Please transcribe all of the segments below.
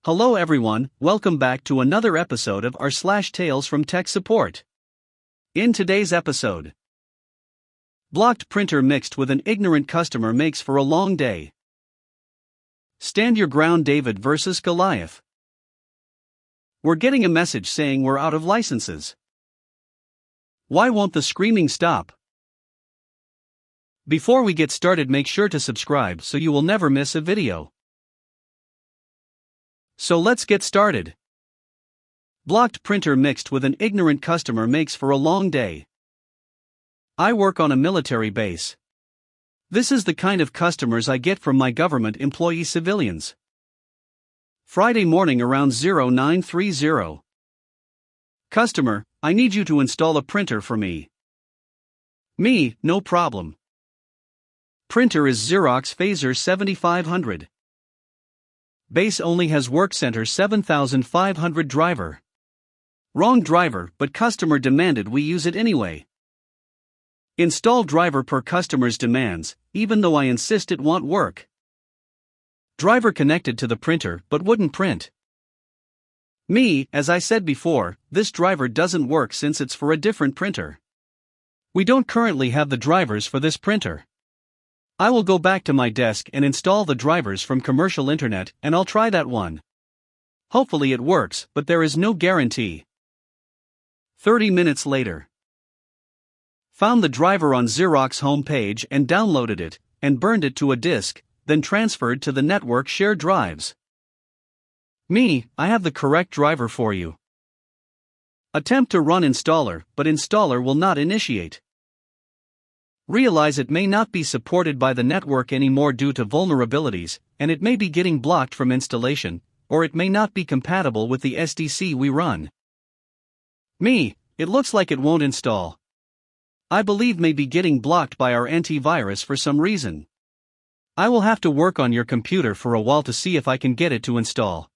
Hello everyone, welcome back to another episode of r/slash Tales from Tech Support. In today's episode, blocked printer mixed with an ignorant customer makes for a long day. Stand your ground, David versus Goliath. We're getting a message saying we're out of licenses. Why won't the screaming stop? Before we get started, make sure to subscribe so you will never miss a video. So let's get started. Blocked printer mixed with an ignorant customer makes for a long day. I work on a military base. This is the kind of customers I get from my government employee civilians. Friday morning around 0930. Customer, I need you to install a printer for me. Me, no problem. Printer is Xerox Phaser 7500. Base only has Workcenter 7500 driver. Wrong driver, but customer demanded we use it anyway. Install driver per customer's demands, even though I insist it won't work. Driver connected to the printer but wouldn't print. Me, as I said before, this driver doesn't work since it's for a different printer. We don't currently have the drivers for this printer. I will go back to my desk and install the drivers from commercial internet and I'll try that one. Hopefully it works, but there is no guarantee. 30 minutes later. Found the driver on Xerox homepage and downloaded it, and burned it to a disk, then transferred to the network shared drives. Me, I have the correct driver for you. Attempt to run installer, but installer will not initiate. Realize it may not be supported by the network anymore due to vulnerabilities, and it may be getting blocked from installation, or it may not be compatible with the SDC we run. Me, it looks like it won't install. I believe may be getting blocked by our antivirus for some reason. I will have to work on your computer for a while to see if I can get it to install.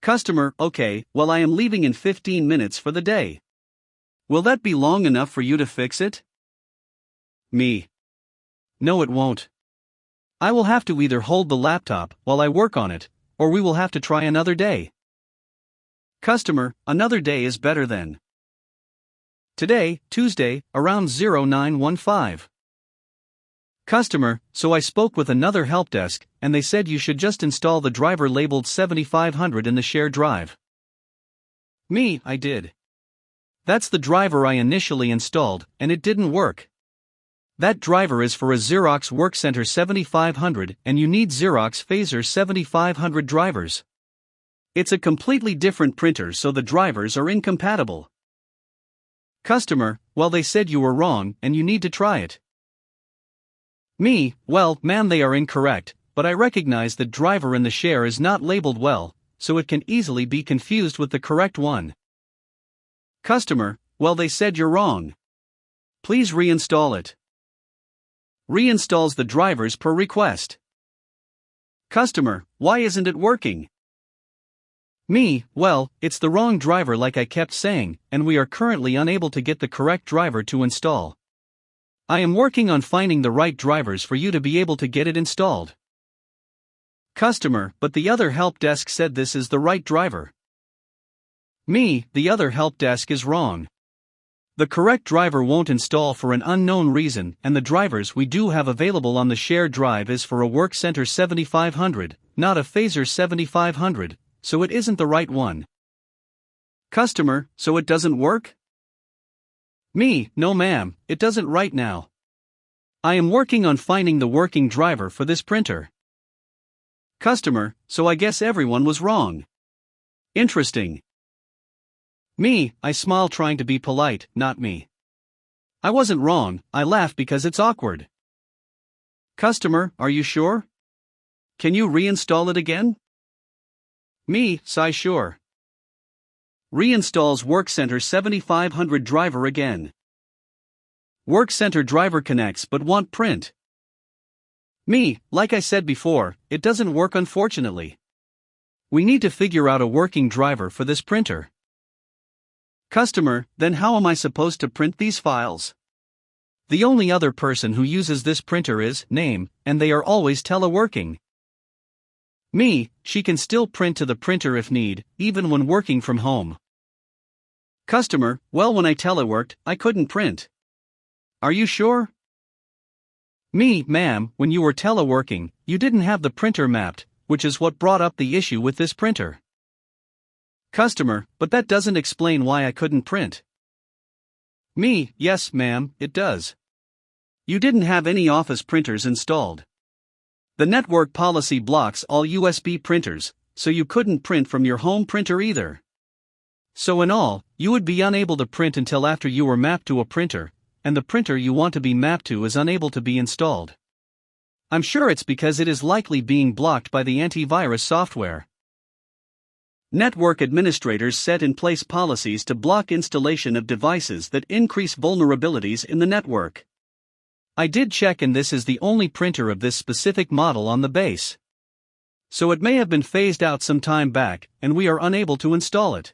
Customer, okay, well I am leaving in 15 minutes for the day. Will that be long enough for you to fix it? Me. No, it won't. I will have to either hold the laptop while I work on it, or we will have to try another day. Customer, another day is better than today, Tuesday, around 0915. Customer, so I spoke with another help desk, and they said you should just install the driver labeled 7500 in the shared drive. Me, I did. That's the driver I initially installed, and it didn't work. That driver is for a Xerox Workcenter 7500 and you need Xerox Phaser 7500 drivers. It's a completely different printer, so the drivers are incompatible. Customer, well they said you were wrong and you need to try it. Me, well, man, they are incorrect, but I recognize the driver in the share is not labeled well, so it can easily be confused with the correct one. Customer, well they said you're wrong. Please reinstall it. Reinstalls the drivers per request. Customer, why isn't it working? Me, well, it's the wrong driver like I kept saying, and we are currently unable to get the correct driver to install. I am working on finding the right drivers for you to be able to get it installed. Customer, but the other help desk said this is the right driver. Me, the other help desk is wrong. The correct driver won't install for an unknown reason, and the drivers we do have available on the shared drive is for a Workcenter 7500, not a Phaser 7500, so it isn't the right one. Customer, so it doesn't work? Me, no ma'am, it doesn't right now. I am working on finding the working driver for this printer. Customer, so I guess everyone was wrong. Interesting. Me, I smile trying to be polite, not me. I wasn't wrong, I laugh because it's awkward. Customer, are you sure? Can you reinstall it again? Me, sigh sure. Reinstalls Workcenter 7500 driver again. Workcenter driver connects but won't print. Me, like I said before, it doesn't work unfortunately. We need to figure out a working driver for this printer. Customer, then how am I supposed to print these files? The only other person who uses this printer is name, and they are always teleworking. Me, she can still print to the printer if need, even when working from home. Customer, well, when I teleworked, I couldn't print. Are you sure? Me, ma'am, when you were teleworking, you didn't have the printer mapped, which is what brought up the issue with this printer. Customer, but that doesn't explain why I couldn't print. Me, yes, ma'am, it does. You didn't have any office printers installed. The network policy blocks all USB printers, so you couldn't print from your home printer either. So in all, you would be unable to print until after you were mapped to a printer, and the printer you want to be mapped to is unable to be installed. I'm sure it's because it is likely being blocked by the antivirus software. Network administrators set in place policies to block installation of devices that increase vulnerabilities in the network. I did check, and this is the only printer of this specific model on the base. So it may have been phased out some time back, and we are unable to install it.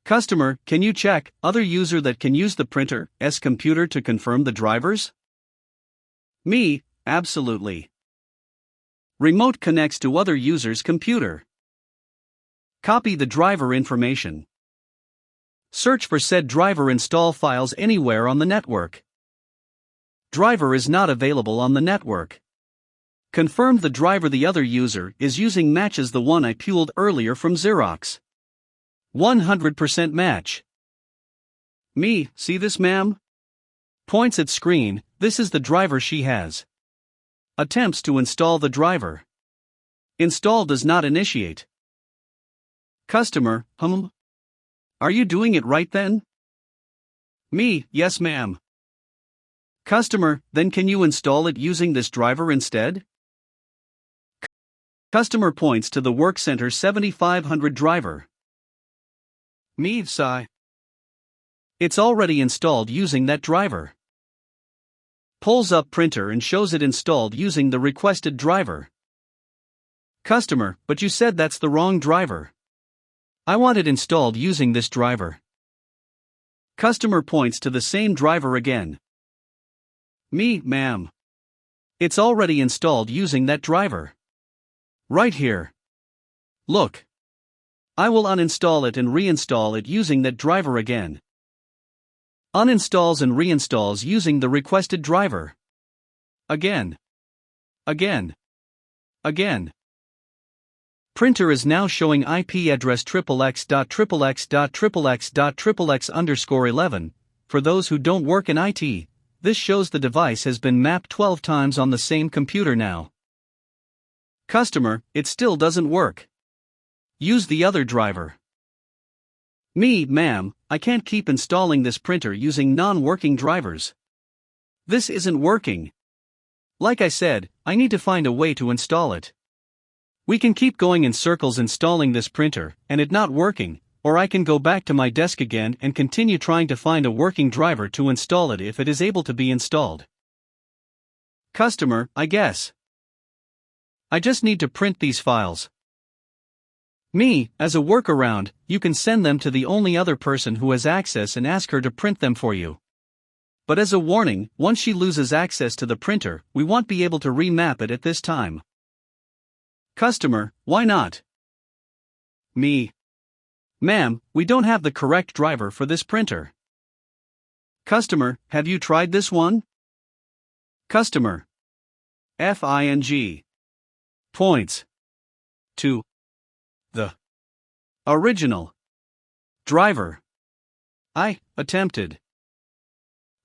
Customer, can you check other user that can use the printer's computer to confirm the drivers? Me, absolutely. Remote connects to other user's computer. Copy the driver information. Search for said driver install files anywhere on the network. Driver is not available on the network. Confirmed the driver the other user is using matches the one I pulled earlier from Xerox. 100% match. Me, see this, ma'am? Points at screen, this is the driver she has. Attempts to install the driver. Install does not initiate. Customer, Are you doing it right then? Me, yes, ma'am. Customer, then can you install it using this driver instead? Customer points to the Workcenter 7500 driver. Me, sigh. It's already installed using that driver. Pulls up printer and shows it installed using the requested driver. Customer, but you said that's the wrong driver. I want it installed using this driver. Customer points to the same driver again. Me, ma'am. It's already installed using that driver. Right here. Look. I will uninstall it and reinstall it using that driver again. Uninstalls and reinstalls using the requested driver. Again. Again. Again. Printer is now showing IP address xxx.xxx.xxx_11. For those who don't work in IT, this shows the device has been mapped 12 times on the same computer now. Customer, it still doesn't work. Use the other driver. Me, ma'am, I can't keep installing this printer using non-working drivers. This isn't working. Like I said, I need to find a way to install it. We can keep going in circles installing this printer, and it not working, or I can go back to my desk again and continue trying to find a working driver to install it if it is able to be installed. Customer, I guess. I just need to print these files. Me, as a workaround, you can send them to the only other person who has access and ask her to print them for you. But as a warning, once she loses access to the printer, we won't be able to remap it at this time. Customer, why not? Me. Ma'am, we don't have the correct driver for this printer. Customer, have you tried this one? Customer. FING. Points. To the original driver. I attempted.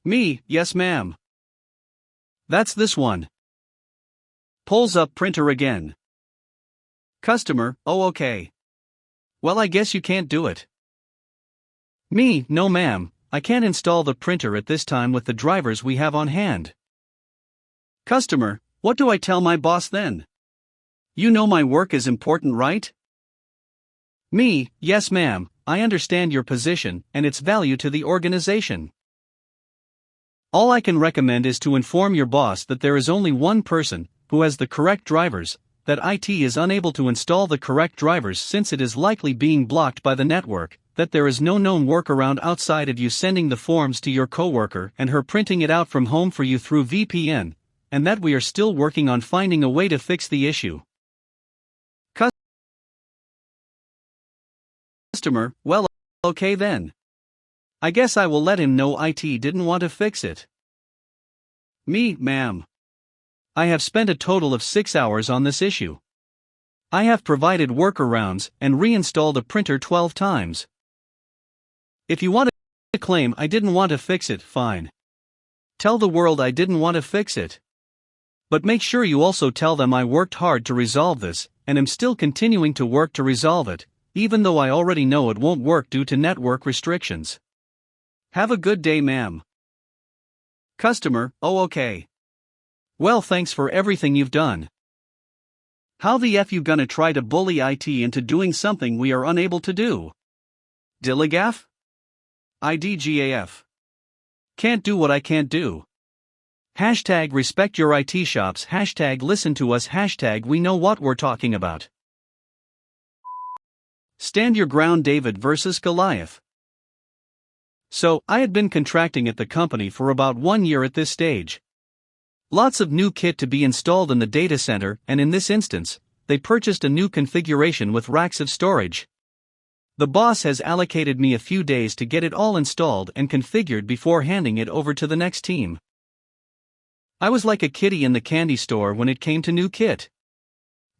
Me, yes, ma'am. That's this one. Pulls up printer again. Customer, oh, okay. Well, I guess you can't do it. Me, no, ma'am, I can't install the printer at this time with the drivers we have on hand. Customer, what do I tell my boss then? You know my work is important, right? Me, yes, ma'am, I understand your position and its value to the organization. All I can recommend is to inform your boss that there is only one person who has the correct drivers, that IT is unable to install the correct drivers since it is likely being blocked by the network, that there is no known workaround outside of you sending the forms to your coworker and her printing it out from home for you through VPN, and that we are still working on finding a way to fix the issue. Customer, well, okay then. I guess I will let him know IT didn't want to fix it. Me, ma'am. I have spent a total of 6 hours on this issue. I have provided workarounds and reinstalled a printer 12 times. If you want to claim I didn't want to fix it, fine. Tell the world I didn't want to fix it. But make sure you also tell them I worked hard to resolve this, and am still continuing to work to resolve it, even though I already know it won't work due to network restrictions. Have a good day, ma'am. Customer, oh okay. Well, thanks for everything you've done. How the F you gonna try to bully IT into doing something we are unable to do? Dilligaf? IDGAF. Can't do what I can't do. Hashtag respect your IT shops, hashtag listen to us, hashtag we know what we're talking about. Stand your ground, David versus Goliath. So, I had been contracting at the company for about 1 year at this stage. Lots of new kit to be installed in the data center, and in this instance, they purchased a new configuration with racks of storage. The boss has allocated me a few days to get it all installed and configured before handing it over to the next team. I was like a kitty in the candy store when it came to new kit.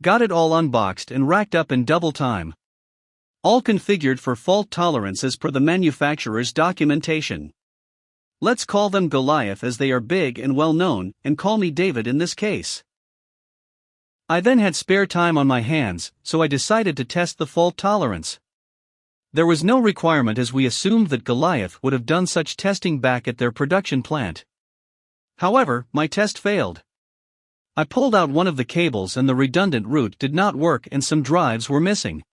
Got it all unboxed and racked up in double time. All configured for fault tolerance as per the manufacturer's documentation. Let's call them Goliath as they are big and well known, and call me David in this case. I then had spare time on my hands, so I decided to test the fault tolerance. There was no requirement as we assumed that Goliath would have done such testing back at their production plant. However, my test failed. I pulled out one of the cables and the redundant route did not work and some drives were missing.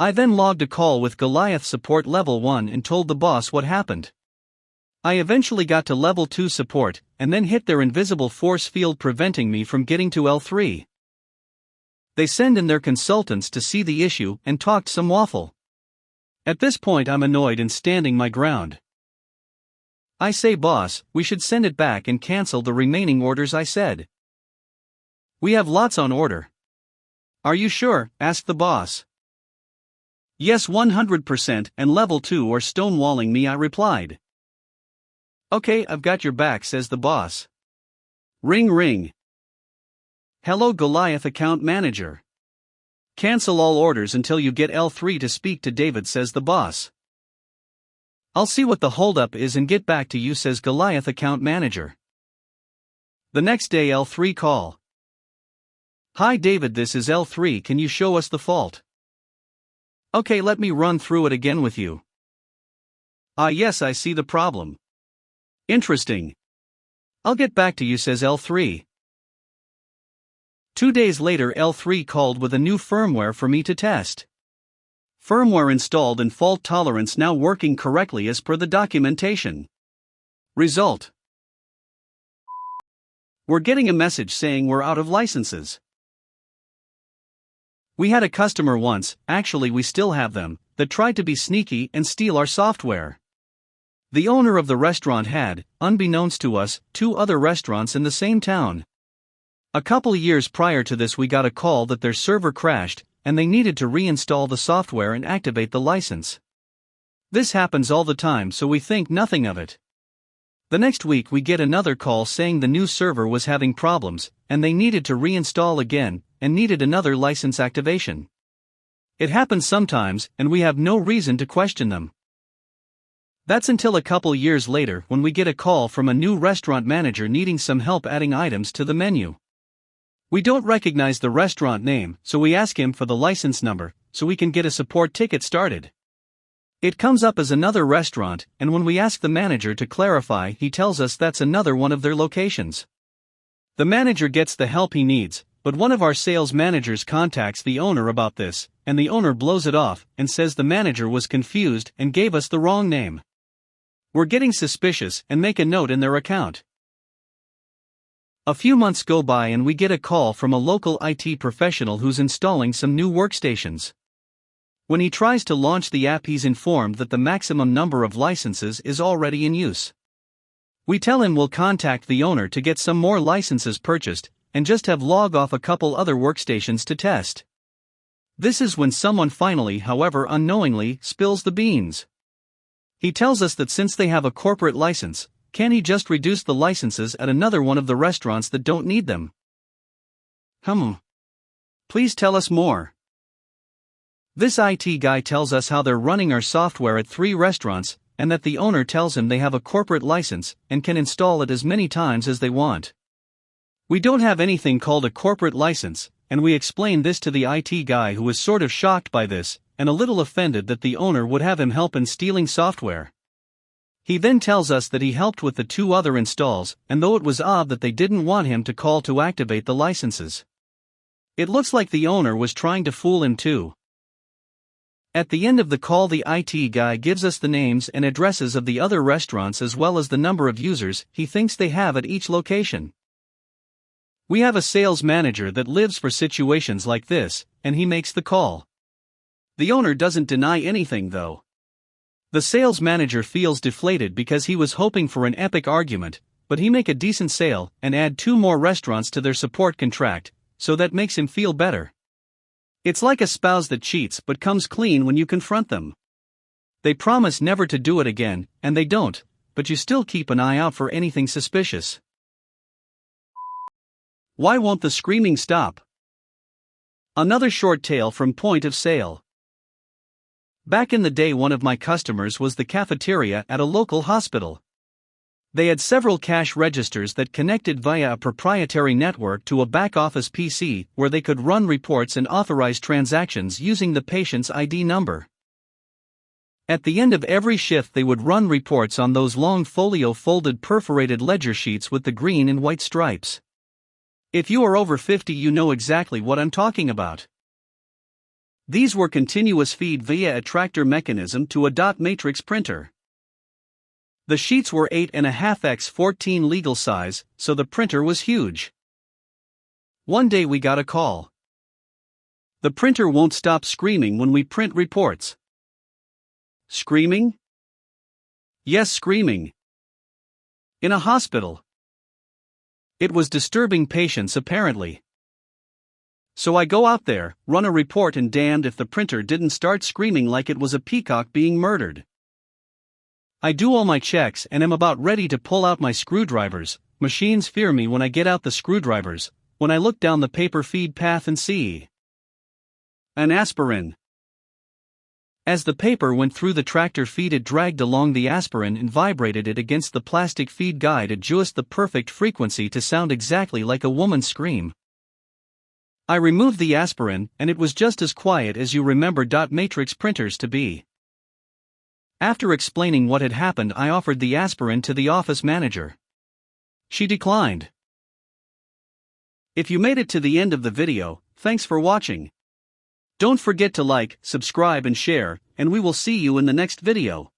I then logged a call with Goliath support level 1 and told the boss what happened. I eventually got to level 2 support, and then hit their invisible force field preventing me from getting to L3. They send in their consultants to see the issue and talked some waffle. At this point I'm annoyed and standing my ground. I say, boss, we should send it back and cancel the remaining orders, I said. We have lots on order. Are you sure? Asked the boss. Yes, 100%, and level 2 are stonewalling me, I replied. Okay, I've got your back, says the boss. Ring ring. Hello, Goliath account manager. Cancel all orders until you get L3 to speak to David, says the boss. I'll see what the holdup is and get back to you, says Goliath account manager. The next day, L3 call. Hi David, this is L3, can you show us the fault? Okay, let me run through it again with you. Yes, I see the problem. Interesting. I'll get back to you, says L3. 2 days later, L3 called with a new firmware for me to test. Firmware installed and fault tolerance now working correctly as per the documentation. Result: we're getting a message saying we're out of licenses. We had a customer once, actually we still have them, that tried to be sneaky and steal our software. The owner of the restaurant had, unbeknownst to us, 2 other restaurants in the same town. A couple years prior to this we got a call that their server crashed, and they needed to reinstall the software and activate the license. This happens all the time, so we think nothing of it. The next week we get another call saying the new server was having problems, and they needed to reinstall again, and needed another license activation. It happens sometimes, and we have no reason to question them. That's until a couple years later when we get a call from a new restaurant manager needing some help adding items to the menu. We don't recognize the restaurant name, so we ask him for the license number, so we can get a support ticket started. It comes up as another restaurant, and when we ask the manager to clarify, he tells us that's another one of their locations. The manager gets the help he needs, but one of our sales managers contacts the owner about this, and the owner blows it off and says the manager was confused and gave us the wrong name. We're getting suspicious and make a note in their account. A few months go by and we get a call from a local IT professional who's installing some new workstations. When he tries to launch the app, he's informed that the maximum number of licenses is already in use. We tell him we'll contact the owner to get some more licenses purchased, and just have log off a couple other workstations to test. This is when someone finally, however unknowingly, spills the beans. He tells us that since they have a corporate license, can he just reduce the licenses at another one of the restaurants that don't need them? Please tell us more. This IT guy tells us how they're running our software at 3 restaurants, and that the owner tells him they have a corporate license and can install it as many times as they want. We don't have anything called a corporate license, and we explained this to the IT guy, who was sort of shocked by this, and a little offended that the owner would have him help in stealing software. He then tells us that he helped with the 2 other installs, and though it was odd that they didn't want him to call to activate the licenses. It looks like the owner was trying to fool him too. At the end of the call, the IT guy gives us the names and addresses of the other restaurants as well as the number of users he thinks they have at each location. We have a sales manager that lives for situations like this, and he makes the call. The owner doesn't deny anything though. The sales manager feels deflated because he was hoping for an epic argument, but he make a decent sale and add 2 more restaurants to their support contract, so that makes him feel better. It's like a spouse that cheats but comes clean when you confront them. They promise never to do it again, and they don't, but you still keep an eye out for anything suspicious. Why won't the screaming stop? Another short tale from point of sale. Back in the day, one of my customers was the cafeteria at a local hospital. They had several cash registers that connected via a proprietary network to a back-office PC where they could run reports and authorize transactions using the patient's ID number. At the end of every shift, they would run reports on those long folio-folded perforated ledger sheets with the green and white stripes. If you are over 50, you know exactly what I'm talking about. These were continuous feed via a tractor mechanism to a dot matrix printer. The sheets were 8.5x 14 legal size, so the printer was huge. One day we got a call. The printer won't stop screaming when we print reports. Screaming? Yes, screaming. In a hospital. It was disturbing patients apparently. So I go out there, run a report, and damned if the printer didn't start screaming like it was a peacock being murdered. I do all my checks and am about ready to pull out my screwdrivers. Machines fear me when I get out the screwdrivers, when I look down the paper feed path and see an aspirin. As the paper went through the tractor feed, it dragged along the aspirin and vibrated it against the plastic feed guide at just the perfect frequency to sound exactly like a woman's scream. I removed the aspirin, and it was just as quiet as you remember dot matrix printers to be. After explaining what had happened, I offered the aspirin to the office manager. She declined. If you made it to the end of the video, thanks for watching. Don't forget to like, subscribe and share, and we will see you in the next video.